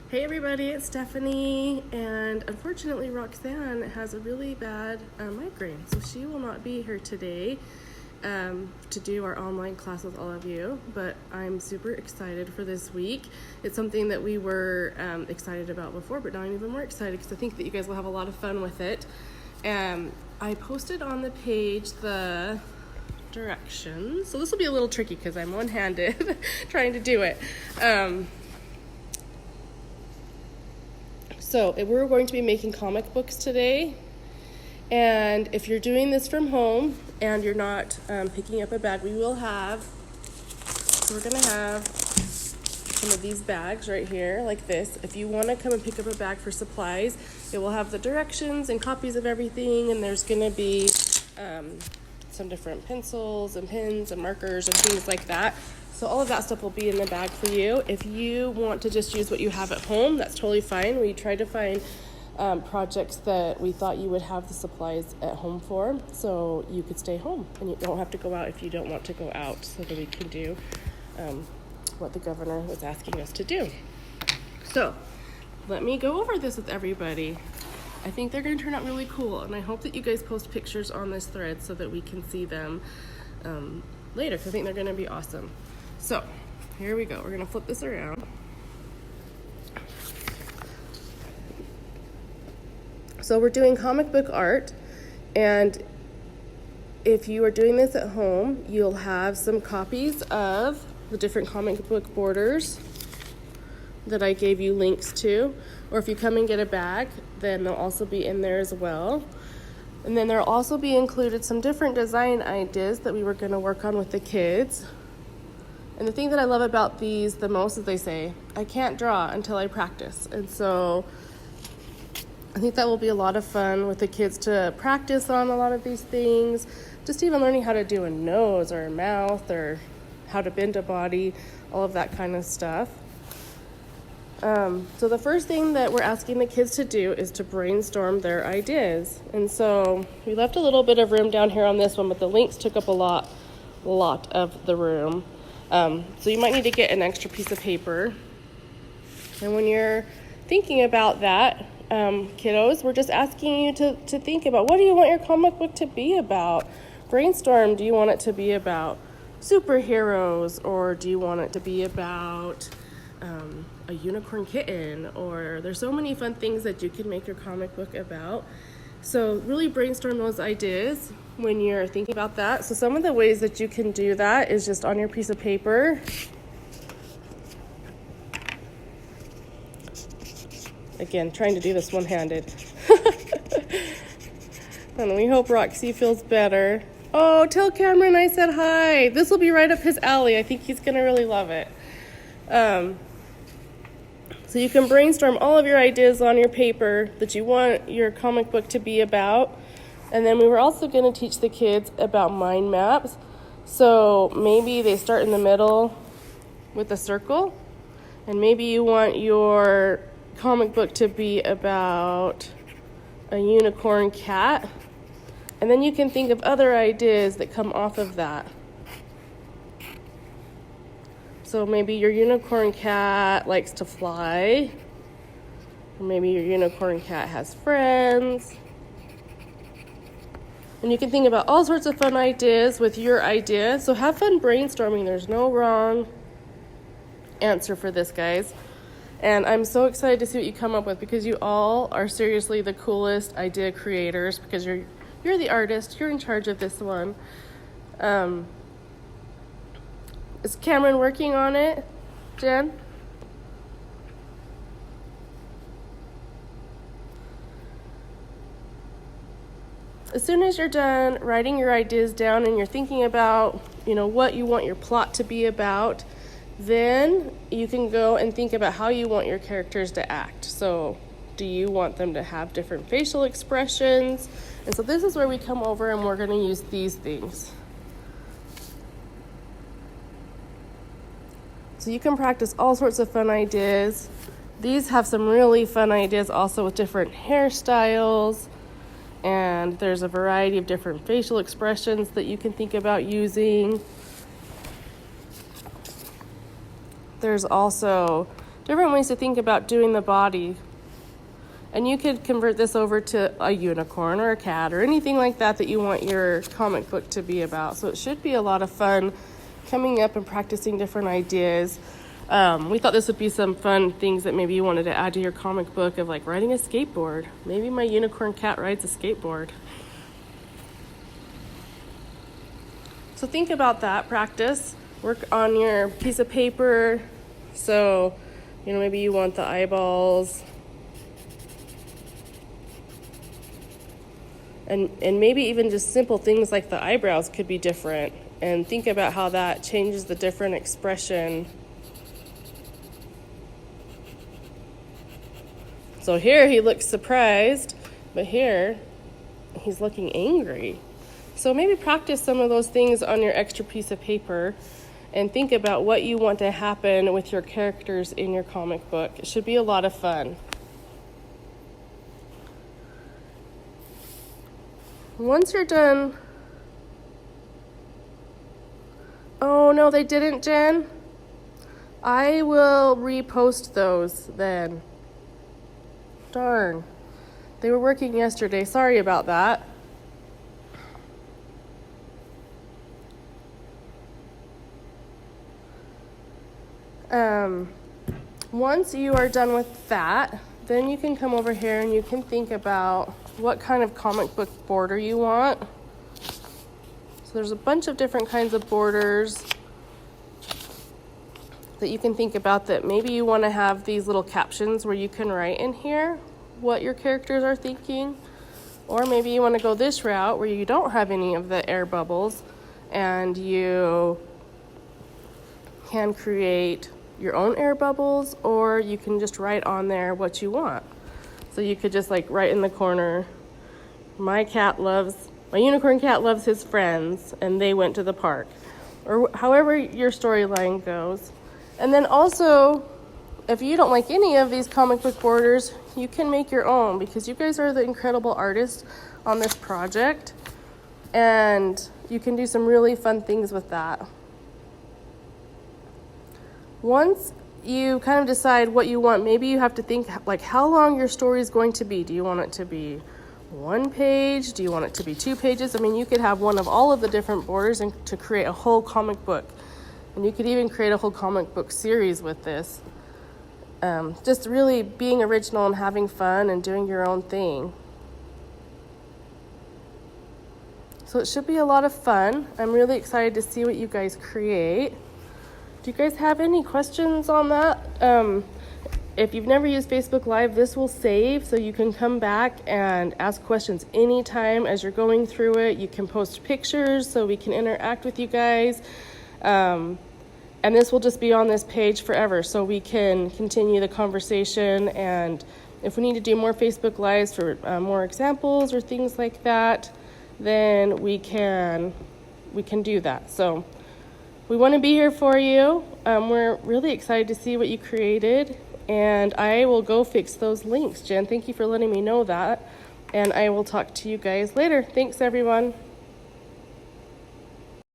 Hey everybody, it's Stephanie, and unfortunately Roxanne has a really bad migraine, so she will not be here today to do our online class with all of you, but I'm super excited for this week. It's something that we were excited about before, but now I'm even more excited because I think that you guys will have a lot of fun with it. I posted on the page the directions, so this will be a little tricky because I'm one-handed trying to do it. So we're going to be making comic books today, and if you're doing this from home and you're not picking up a bag, we're going to have some of these bags right here like this. If you want to come and pick up a bag for supplies, it will have the directions and copies of everything, and there's going to be some different pencils and pens and markers and things like that. So all of that stuff will be in the bag for you. If you want to just use what you have at home, that's totally fine. We tried to find projects that we thought you would have the supplies at home for, so you could stay home and you don't have to go out if you don't want to go out, so that we can do what the governor was asking us to do. So let me go over this with everybody. I think they're going to turn out really cool, and I hope that you guys post pictures on this thread so that we can see them later, because I think they're going to be awesome. So here we go. We're going to flip this around. So we're doing comic book art, and if you are doing this at home, you'll have some copies of the different comic book borders that I gave you links to, or if you come and get a bag, then they'll also be in there as well. And then there'll also be included some different design ideas that we were going to work on with the kids. And the thing that I love about these the most is they say, I can't draw until I practice. And so I think that will be a lot of fun with the kids to practice on a lot of these things, just even learning how to do a nose or a mouth or how to bend a body, all of that kind of stuff. So the first thing that we're asking the kids to do is to brainstorm their ideas. And so we left a little bit of room down here on this one, but the links took up a lot of the room. So you might need to get an extra piece of paper. And when you're thinking about that, kiddos, we're just asking you to think about, what do you want your comic book to be about? Brainstorm, do you want it to be about superheroes, or do you want it to be about a unicorn kitten? Or there's so many fun things that you can make your comic book about. So really brainstorm those ideas when you're thinking about that. So some of the ways that you can do that is just on your piece of paper. Again, trying to do this one-handed. And we hope Roxy feels better. Oh, tell Cameron I said hi. This will be right up his alley. I think he's going to really love it. So you can brainstorm all of your ideas on your paper that you want your comic book to be about. And then we were also going to teach the kids about mind maps. So maybe they start in the middle with a circle, and maybe you want your comic book to be about a unicorn cat. And then you can think of other ideas that come off of that. So maybe your unicorn cat likes to fly. Or maybe your unicorn cat has friends. And you can think about all sorts of fun ideas with your idea. So have fun brainstorming. There's no wrong answer for this, guys. And I'm so excited to see what you come up with, because you all are seriously the coolest idea creators, because you're the artist. You're in charge of this one. Is Cameron working on it, Jen? As soon as you're done writing your ideas down and you're thinking about, what you want your plot to be about, then you can go and think about how you want your characters to act. So do you want them to have different facial expressions? And so this is where we come over and we're going to use these things. So you can practice all sorts of fun ideas. These have some really fun ideas also with different hairstyles, and there's a variety of different facial expressions that you can think about using. There's also different ways to think about doing the body. And you could convert this over to a unicorn or a cat or anything like that that you want your comic book to be about. So it should be a lot of fun coming up and practicing different ideas. We thought this would be some fun things that maybe you wanted to add to your comic book of like riding a skateboard. Maybe my unicorn cat rides a skateboard. So think about that, practice, work on your piece of paper. So, maybe you want the eyeballs. And maybe even just simple things like the eyebrows could be different. And think about how that changes the different expression. So here he looks surprised, but here he's looking angry. So maybe practice some of those things on your extra piece of paper and think about what you want to happen with your characters in your comic book. It should be a lot of fun. Once you're done... Oh, no, they didn't, Jen. I will repost those then. Darn. They were working yesterday. Sorry about that. Once you are done with that, then you can come over here and you can think about what kind of comic book border you want. So there's a bunch of different kinds of borders that you can think about that maybe you want to have these little captions where you can write in here what your characters are thinking. Or maybe you want to go this route where you don't have any of the air bubbles and you can create your own air bubbles, or you can just write on there what you want. So you could just like write in the corner, my unicorn cat loves his friends and they went to the park, or however your storyline goes. And then also, if you don't like any of these comic book borders, you can make your own, because you guys are the incredible artists on this project and you can do some really fun things with that. Once you kind of decide what you want, maybe you have to think like how long your story is going to be. Do you want it to be 1 page? Do you want it to be 2 pages? I mean, you could have one of all of the different borders and to create a whole comic book. And you could even create a whole comic book series with this. Just really being original and having fun and doing your own thing. So it should be a lot of fun. I'm really excited to see what you guys create. Do you guys have any questions on that? If you've never used Facebook Live, this will save, so you can come back and ask questions anytime as you're going through it. You can post pictures so we can interact with you guys. And this will just be on this page forever, so we can continue the conversation. And if we need to do more Facebook Lives for more examples or things like that, then we can do that. So we want to be here for you. We're really excited to see what you created, and I will go fix those links. Jen, thank you for letting me know that, and I will talk to you guys later. Thanks, everyone.